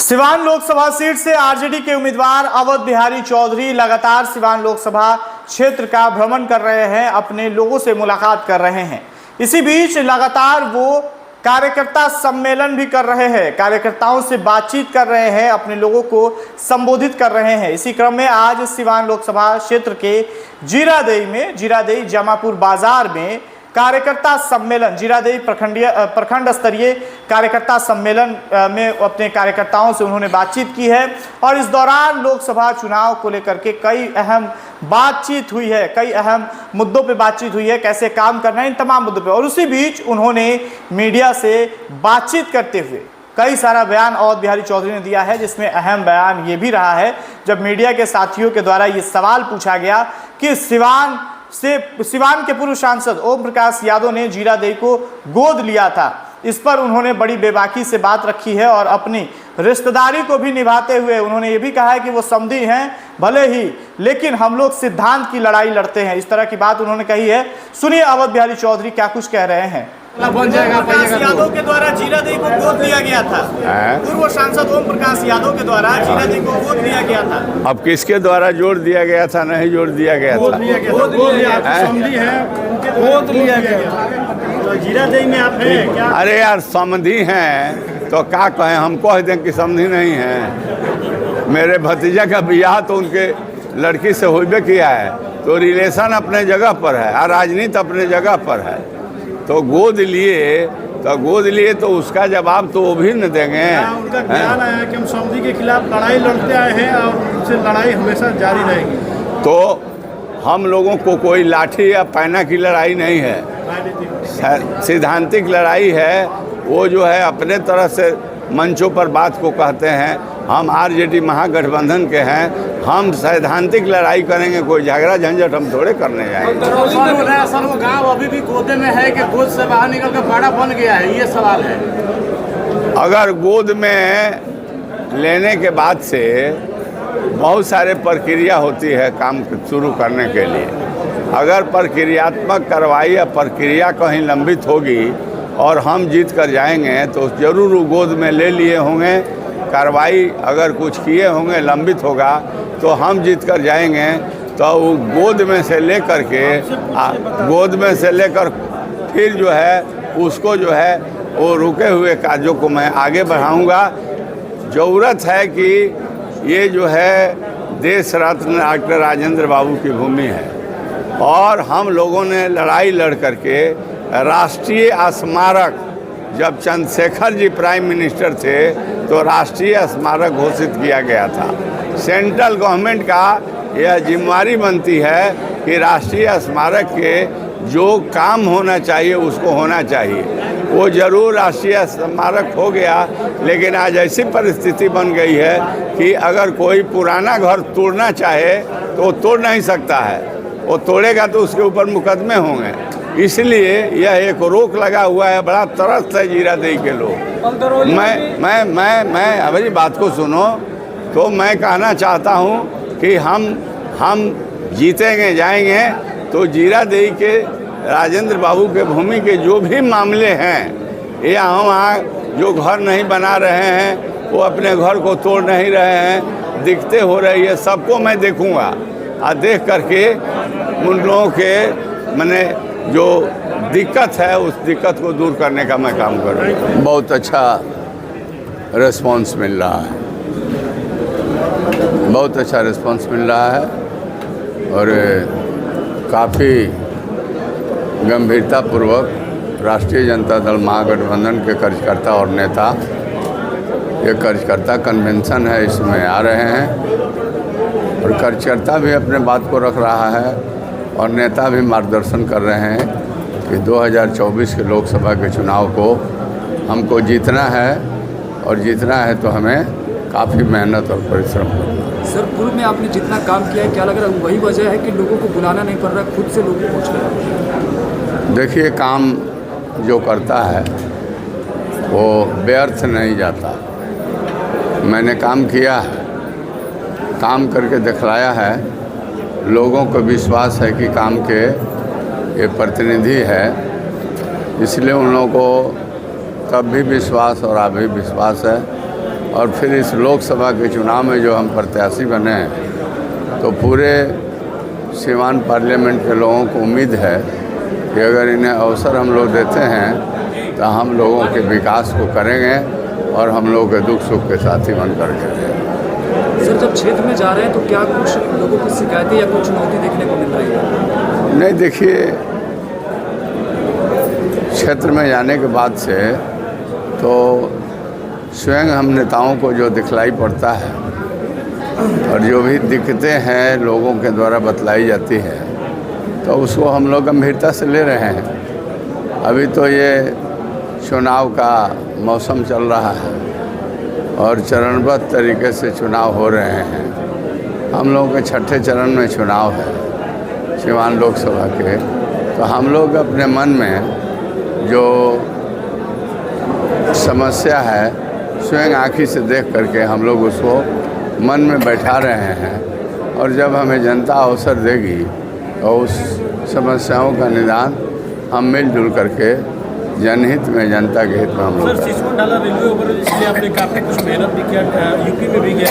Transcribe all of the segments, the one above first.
Siwan Lok Sabha seat से RJD के उम्मीदवार अवध बिहारी चौधरी लगातार सिवान लोकसभा क्षेत्र का भ्रमण कर रहे हैं, अपने लोगों से मुलाकात कर रहे हैं। इसी बीच लगातार वो कार्यकर्ता सम्मेलन भी कर रहे हैं, कार्यकर्ताओं से बातचीत कर रहे हैं, अपने लोगों को संबोधित कर रहे हैं। इसी क्रम में आज सिवान लोकसभा क्षेत्र के जीरादेई जमापुर बाजार में कार्यकर्ता सम्मेलन, जीरादेई प्रखंड स्तरीय कार्यकर्ता सम्मेलन में अपने कार्यकर्ताओं से उन्होंने बातचीत की है और इस दौरान लोकसभा चुनाव को लेकर के कई अहम बातचीत हुई है, कई अहम मुद्दों पे बातचीत हुई है, कैसे काम करना है, इन तमाम मुद्दों पे। और उसी बीच उन्होंने मीडिया से बातचीत करते हुए कई सारा बयान अवध बिहारी चौधरी ने दिया है, जिसमें अहम बयान ये भी रहा है जब मीडिया के साथियों के द्वारा ये सवाल पूछा गया कि सिवान के पूर्व सांसद ओम प्रकाश यादव ने जीरादेई को गोद लिया था। इस पर उन्होंने बड़ी बेबाकी से बात रखी है और अपनी रिश्तेदारी को भी निभाते हुए उन्होंने ये भी कहा है कि वो समधी हैं भले ही, लेकिन हम लोग सिद्धांत की लड़ाई लड़ते हैं। इस तरह की बात उन्होंने कही है। सुनिए अवध बिहारी चौधरी क्या कुछ कह रहे हैं। बन जाएगा यादव के द्वारा जीरादेई को गोद लिया गया था, पूर्व सांसद ओम प्रकाश यादव के द्वारा जीरादेई को गोद लिया गया था। अब किसके द्वारा जोड़ दिया गया था, नहीं जोड़ दिया गया था? गोद लिया गया। तो जीरादेई में आप हैं क्या? अरे यार समधी हैं तो क्या कहें, हम कह दें कि समधी नहीं हैं। मेरे भतीजा का ब्याह तो उनके लड़की से होबे किया है, तो रिलेशन अपने जगह पर है और राजनीति अपने जगह पर है। तो गोद लिए तो उसका जवाब तो वो भी न देंगे। उनका ख्याल आया कि हम समधी के खिलाफ लड़ाई लड़ते आए हैं और उनसे लड़ाई हमेशा जारी रहेगी। तो हम लोगों को कोई लाठी या पैना की लड़ाई नहीं है, सिद्धांतिक लड़ाई है। वो जो है अपने तरह से मंचों पर बात को कहते हैं, हम आरजेडी महागठबंधन के हैं, हम सैद्धांतिक लड़ाई करेंगे, कोई झगड़ा झंझट हम थोड़े करने जाएंगे। सर वो गाँव अभी भी गोदे में है कि गोद से बाहर निकल कर बड़ा बन गया है, ये सवाल है। अगर गोद में लेने के बाद से बहुत सारे प्रक्रिया होती है काम शुरू करने के लिए। अगर प्रक्रियात्मक कार्रवाई या प्रक्रिया कहीं लंबित होगी और हम जीत कर जाएंगे तो ज़रूर वो गोद में ले लिए होंगे। कार्रवाई अगर कुछ किए होंगे, लंबित होगा तो हम जीत कर जाएंगे। तो वो गोद में से लेकर फिर जो है उसको जो है वो रुके हुए कार्यों को मैं आगे बढ़ाऊंगा। ज़रूरत है कि ये जो है देश रत्न डॉक्टर राजेंद्र बाबू की भूमि है और हम लोगों ने लड़ाई लड़ करके राष्ट्रीय स्मारक, जब चंद्रशेखर जी प्राइम मिनिस्टर थे तो राष्ट्रीय स्मारक घोषित किया गया था। सेंट्रल गवर्नमेंट का यह जिम्मेदारी बनती है कि राष्ट्रीय स्मारक के जो काम होना चाहिए उसको होना चाहिए। वो जरूर राष्ट्रीय स्मारक हो गया, लेकिन आज ऐसी परिस्थिति बन गई है कि अगर कोई पुराना घर तोड़ना चाहे तो वो तोड़ नहीं सकता है, वो तोड़ेगा तो उसके ऊपर मुकदमे होंगे। इसलिए यह एक रोक लगा हुआ है। बड़ा तरस है जीरादेई के लोग। मैं अभी बात को सुनो तो मैं कहना चाहता हूँ कि हम जीतेंगे जाएंगे तो जीरादेई के राजेंद्र बाबू के भूमि के जो भी मामले हैं या वहाँ जो घर नहीं बना रहे हैं, वो अपने घर को तोड़ नहीं रहे हैं, दिक्कतें हो रही है, सबको मैं देखूँगा और देख करके उन लोगों के मैंने जो दिक्कत है उस दिक्कत को दूर करने का मैं काम करूँगा। बहुत अच्छा रिस्पांस मिल रहा है, बहुत अच्छा रिस्पांस मिल रहा है और काफ़ी गंभीरतापूर्वक राष्ट्रीय जनता दल महागठबंधन के कार्यकर्ता और नेता, ये कार्यकर्ता कन्वेंशन है, इसमें आ रहे हैं और कार्यकर्ता भी अपने बात को रख रहा है और नेता भी मार्गदर्शन कर रहे हैं कि 2024 के लोकसभा के चुनाव को हमको जीतना है और जीतना है तो हमें काफ़ी मेहनत और परिश्रम करना है। सर, पूर्व में आपने जितना काम किया है, क्या लग रहा है वही वजह है कि लोगों को बुलाना नहीं पड़ रहा, खुद से लोग पहुँच रहे हैं? देखिए, काम जो करता है वो व्यर्थ नहीं जाता। मैंने काम किया है, काम करके दिखलाया है, लोगों को विश्वास है कि काम के ये प्रतिनिधि है, इसलिए उन लोगों को तब भी विश्वास और अभी विश्वास है और फिर इस लोकसभा के चुनाव में जो हम प्रत्याशी बने हैं, तो पूरे सीवान पार्लियामेंट के लोगों को उम्मीद है कि अगर इन्हें अवसर हम लोग देते हैं तो हम लोगों के विकास को करेंगे और हम लोगों के दुख सुख के साथी बन करके रहेंगे। सर, जब क्षेत्र में जा रहे हैं तो क्या कुछ लोगों की शिकायतें या कुछ चुनौती देखने को मिल रही है? नहीं, देखिए, क्षेत्र में जाने के बाद से तो स्वयं हम नेताओं को जो दिखलाई पड़ता है और जो भी दिक्कतें हैं लोगों के द्वारा बतलाई जाती है, तो उसको हम लोग गंभीरता से ले रहे हैं। अभी तो ये चुनाव का मौसम चल रहा है और चरणबद्ध तरीके से चुनाव हो रहे हैं। हम लोगों के छठे चरण में चुनाव है सीवान लोकसभा के, तो हम लोग अपने मन में जो समस्या है स्वयं आँखी से देख करके हम लोग उसको मन में बैठा रहे हैं और जब हमें जनता अवसर देगी तो उस समस्याओं का निदान हम मिलजुल करके जनहित में, जनता के हित में हम लोग। सर, सिसवन ढाला रेलवे ओवरब्रिज इसलिए आपने काफ़ी कुछ मेहनत भी किया, यूपी में भी गया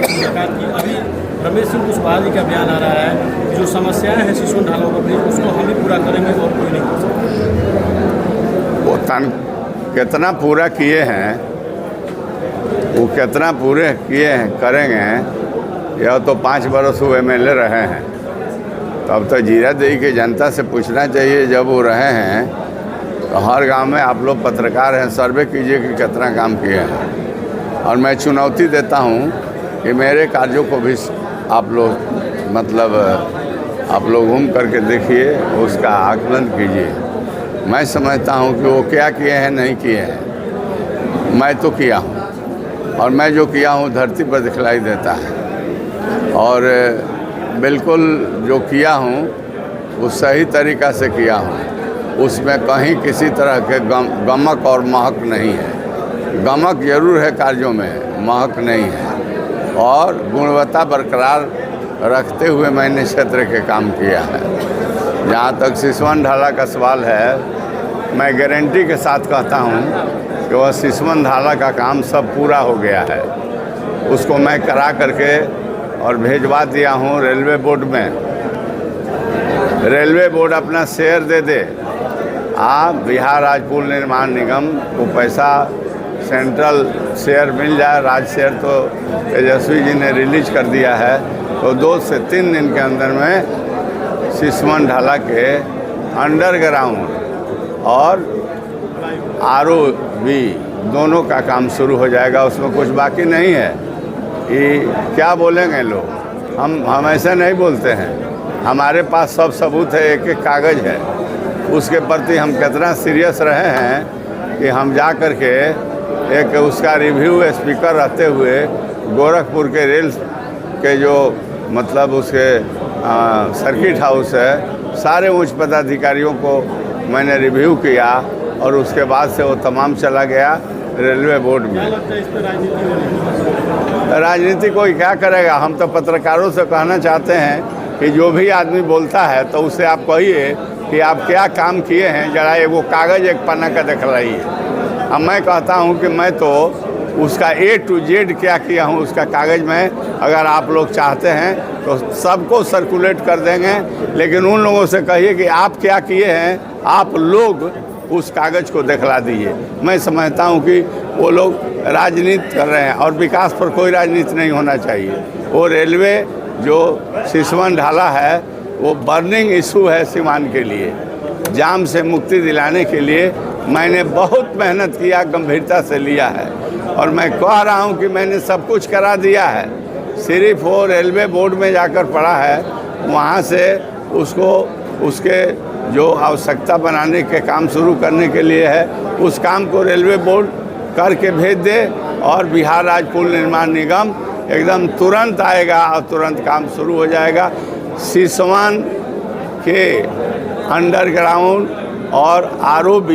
मुलाकात की। अभी रमेश सिंह कुशवाहा जी का बयान आ रहा है, जो समस्याएं हैं सिसवन ढाला ओवरब्रिज उसको हम ही पूरा करेंगे और कोई नहीं कर सकता। वो कितना पूरा किए हैं, वो कितना पूरे किए हैं करेंगे, या तो 5 बरस वो MLA रहे हैं, तो अब तो जीरा देवी की जनता से पूछना चाहिए। जब वो रहे हैं तो हर गांव में आप लोग पत्रकार हैं, सर्वे कीजिए कि कितना काम किए हैं। और मैं चुनौती देता हूं कि मेरे कार्यों को भी आप लोग आप लोग घूम करके देखिए, उसका आकलन कीजिए। मैं समझता हूं कि वो क्या किए हैं, नहीं किए हैं। मैं तो किया हूं और मैं जो किया हूं धरती पर दिखलाई देता है और बिल्कुल जो किया हूं वो सही तरीक़ा से किया हूं। उसमें कहीं किसी तरह के गमक और महक नहीं है। गमक जरूर है कार्यों में, महक नहीं है। और गुणवत्ता बरकरार रखते हुए मैंने क्षेत्र के काम किया है। जहाँ तक सिसवन ढाला का सवाल है, मैं गारंटी के साथ कहता हूँ कि वह सिसवन ढाला का काम सब पूरा हो गया है। उसको मैं करा करके और भेजवा दिया हूँ रेलवे बोर्ड में। रेलवे बोर्ड अपना शेयर दे दे। बिहार राज्य पुल निर्माण निगम को पैसा सेंट्रल शेयर मिल जाए। राज्य शेयर तो तेजस्वी जी ने रिलीज कर दिया है, तो 2 से 3 दिन के अंदर में सिसवन ढाला के अंडरग्राउंड और ROB दोनों का काम शुरू हो जाएगा। उसमें कुछ बाकी नहीं है। ये क्या बोलेंगे लोग, हम ऐसा नहीं बोलते हैं। हमारे पास सब सबूत है, एक एक कागज़ है। उसके प्रति हम कितना सीरियस रहे हैं कि हम जा कर के एक उसका रिव्यू स्पीकर रहते हुए गोरखपुर के रेल के जो उसके सर्किट हाउस है, सारे उच्च पदाधिकारियों को मैंने रिव्यू किया और उसके बाद से वो तमाम चला गया रेलवे बोर्ड में। राजनीति कोई क्या करेगा। हम तो पत्रकारों से कहना चाहते हैं कि जो भी आदमी बोलता है तो उससे आप कहिए कि आप क्या काम किए हैं, जरा वो कागज़ एक पन्ना का दिखलाइए। अब मैं कहता हूं कि मैं तो उसका A to Z क्या किया हूं उसका कागज़ में अगर आप लोग चाहते हैं तो सबको सर्कुलेट कर देंगे। लेकिन उन लोगों से कहिए कि आप क्या किए हैं, आप लोग उस कागज़ को दिखला दीजिए। मैं समझता हूं कि वो लोग राजनीति कर रहे हैं और विकास पर कोई राजनीति नहीं होना चाहिए। वो रेलवे जो सिसवन ढाला है वो बर्निंग इशू है सीवान के लिए। जाम से मुक्ति दिलाने के लिए मैंने बहुत मेहनत किया, गंभीरता से लिया है और मैं कह रहा हूं कि मैंने सब कुछ करा दिया है। सिर्फ वो रेलवे बोर्ड में जाकर पड़ा है, वहां से उसको उसके जो आवश्यकता बनाने के काम शुरू करने के लिए है, उस काम को रेलवे बोर्ड करके भेज दे और बिहार राज्य पुल निर्माण निगम एकदम तुरंत आएगा और तुरंत काम शुरू हो जाएगा। सिसवन के अंडरग्राउंड और ROB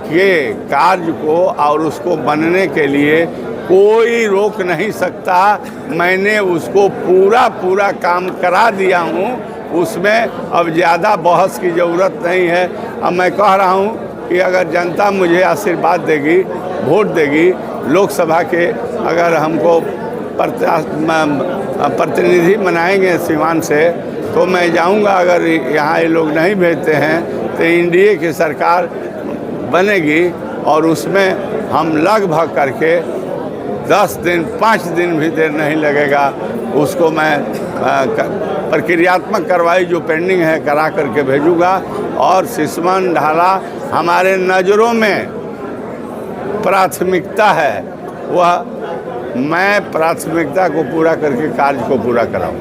के कार्य को और उसको बनने के लिए कोई रोक नहीं सकता। मैंने उसको पूरा काम करा दिया हूँ, उसमें अब ज़्यादा बहस की ज़रूरत नहीं है। अब मैं कह रहा हूँ कि अगर जनता मुझे आशीर्वाद देगी, वोट देगी लोकसभा के अगर हमको प्रतिनिधि बनाएंगे सीवान से तो मैं जाऊंगा। अगर यहाँ ये लोग नहीं भेजते हैं तो एनडीए की सरकार बनेगी और उसमें हम लगभग करके 10 दिन 5 दिन भी देर नहीं लगेगा, उसको मैं प्रक्रियात्मक कार्रवाई जो पेंडिंग है करा करके भेजूँगा। और सिसवन ढाला हमारे नज़रों में प्राथमिकता है, वह मैं प्राथमिकता को पूरा करके कार्य को पूरा कराऊँ।